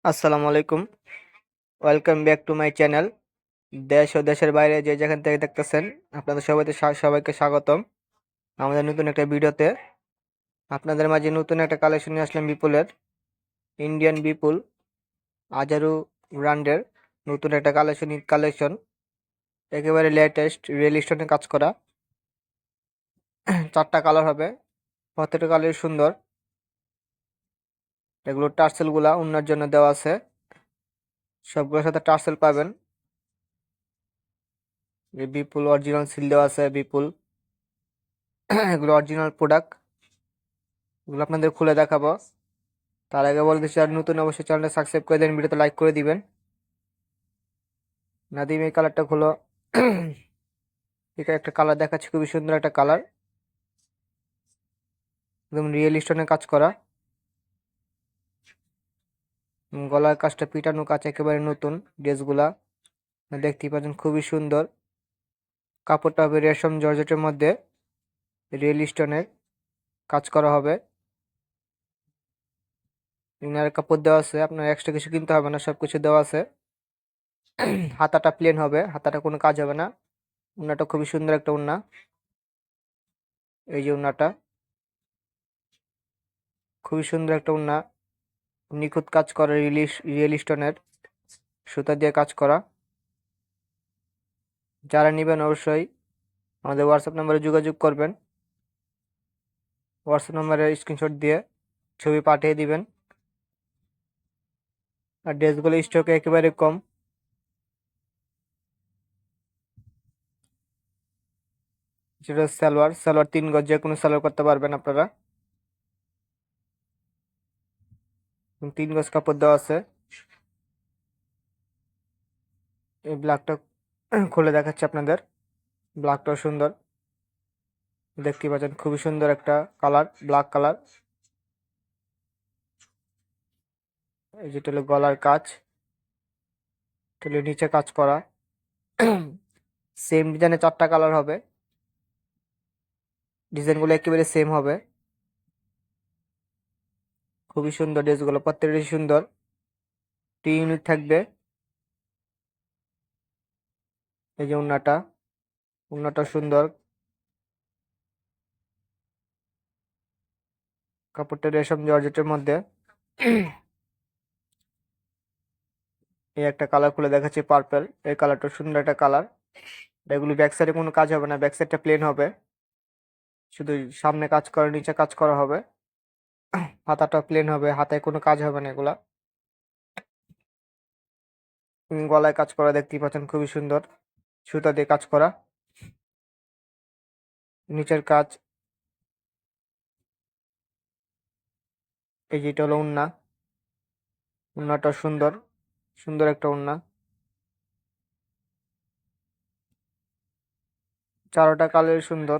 আসসালামু আলাইকুম। Welcome back to my channel. দেশ ও দেশের বাইরে যে যেখান থেকে দেখতেছেন, আপনাদের সবাইকে স্বাগতম আমাদের নতুন একটা ভিডিওতে। আপনাদের মাঝে নতুন একটা কালেকশন নিয়ে আসলাম বিপুলের। ইন্ডিয়ান বিপুল আজারু ব্র্যান্ডের নতুন একটা কালেকশন একেবারে লেটেস্ট রিয়েল স্টোনে কাজ করা। চারটা কালার হবে, প্রত্যেকটা কালার সুন্দর। এগুলো টার্সেল গুলা অন্যের জন্য দেওয়া আছে, সবগুলোর সাথে টার্সেল পাবেন। এই বিপুল অরিজিনাল সিল দেওয়া আছে বিপুল। এগুলো অরিজিনাল প্রোডাক্ট, এগুলো আপনাদের খুলে দেখাবো। তার আগে বলতে চাই, আর নতুন অবশ্যই চ্যানেলটা সাবস্ক্রাইব করে দেন, ভিডিওতে লাইক করে দিবেন। নাদিম এই কালারটা হলো এটা একটা কালার দেখাচ্ছে, খুবই সুন্দর একটা কালার, একদম রিয়েল স্টোনে কাজ করা। গলার কাজটা পিটানো কাজ, একেবারে নতুন ড্রেসগুলা দেখতেই পাচ্ছেন, খুবই সুন্দর। কাপড়টা হবে রেশম জর্জেটের মধ্যে, রিয়েল স্টোনের কাজ করা হবে। ইনার কাপড় দেওয়া আছে, আপনার এক্সট্রা কিছু কিনতে হবে না, সবকিছু দেওয়া আছে। হাতাটা প্লেন হবে, হাতাটা কোনো কাজ হবে না। উন্নাটা খুবই সুন্দর একটা উন্না, এই যে উন্নাটা খুবই সুন্দর একটা উন্না, নিখুঁত কাজ করা, রিয়েল স্টোনের সুতা দিয়ে কাজ করা। যারা নেবেন অবশ্যই আমাদের হোয়াটসঅ্যাপ নম্বরে যোগাযোগ করবেন। হোয়াটসঅ্যাপ নম্বরে স্ক্রিনশট দিয়ে ছবি পাঠিয়ে দিবেন। আর ড্রেসগুলো স্টকে একেবারে কম। যেটা সালোয়ার, সালোয়ার 3 গজ, যে কোনো সালোয়ার করতে পারবেন আপনারা। 3 গজ কাপড় দেওয়া আছে। এই ব্ল্যাকটা খুলে দেখাচ্ছে আপনাদের, ব্ল্যাকটাও সুন্দর, দেখতে পাচ্ছেন খুবই সুন্দর একটা কালার, ব্ল্যাক কালার। এই যেটা হলো গলার কাজ, এটা হলো নিচে কাজ করা। সেম ডিজাইনে 4টা কালার হবে, ডিজাইনগুলো একেবারে সেম হবে। খুবই সুন্দর ড্রেসগুলো, প্রত্যেকটাই সুন্দর, 3 ইউনিট থাকবে। এই যে উন্নাটা, উন্নাটা সুন্দর, কাপড়টা রেশম জর্জেটের মধ্যে। এই একটা কালার খুলে দেখাচ্ছি, পার্পল। এই কালারটা সুন্দর একটা কালার। এগুলি ব্যাক সাইডে কোনো কাজ হবে না, ব্যাক সাইডটা প্লেন হবে, শুধু সামনে কাজ করা, নিচে কাজ করা হবে। হাতাটা প্লেন হবে, হাতায় কোনো কাজ হবে না এগুলা। গলায় কাজ করা দেখতেই পাচ্ছেন, খুবই সুন্দর, সুতা দিয়ে কাজ করা। নিচের কাজ, এই যেটা হলো উন্না, উন্নাটা সুন্দর, সুন্দর একটা উন্না। 4টা কালার সুন্দর।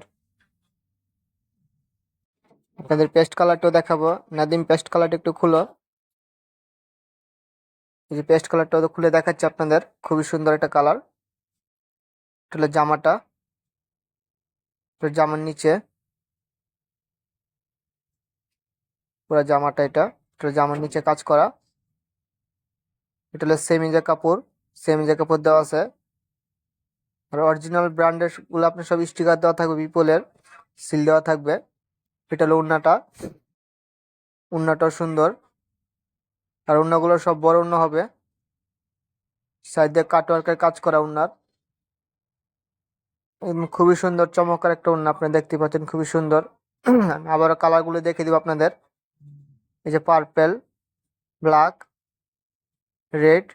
আপনাদের পেস্ট কালারটাও দেখাবো, নাদিম পেস্ট কালারটা একটু খুলো। এই যে পেস্ট কালারটা তো খুলে দেখাচ্ছে আপনাদের, খুবই সুন্দর একটা কালার। এটা হলো জামাটা, জামার নিচে পুরো জামাটা, এটা জামার নিচে কাজ করা। এটা হলো সেমিজা কাপড়, সেমিজা কাপড় দেওয়া আছে। আর অরিজিনাল ব্র্যান্ডের গুলো আপনার সব স্টিকার দেওয়া থাকবে, বিপুলের সিল দেওয়া থাকবে। এটা হলো উন্নাটা, উন্নাটাও সুন্দর। আর উন্নাগুলো সব বড় উন্না হবে, সাইড দিয়ে কাটওয়ার্কের কাজ করা উন্নার। খুবই সুন্দর চমৎকার একটা উন্না, আপনি দেখতে পাচ্ছেন, খুবই সুন্দর। আমি আবারও কালারগুলো দেখে দিব আপনাদের। এই যে পার্পেল, ব্ল্যাক, রেড,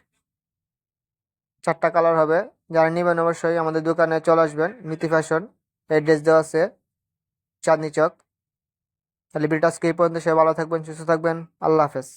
4টা কালার হবে। যারা নেবেন অবশ্যই আমাদের দোকানে চলে আসবেন, নীতি ফ্যাশন, অ্যাড্রেস দেওয়া আছে চাঁদনি চক। তাহলে ভিডিওটা আজকে এই পর্যন্ত, সে ভালো থাকবেন, সুস্থ থাকবেন, আল্লাহ হাফেজ।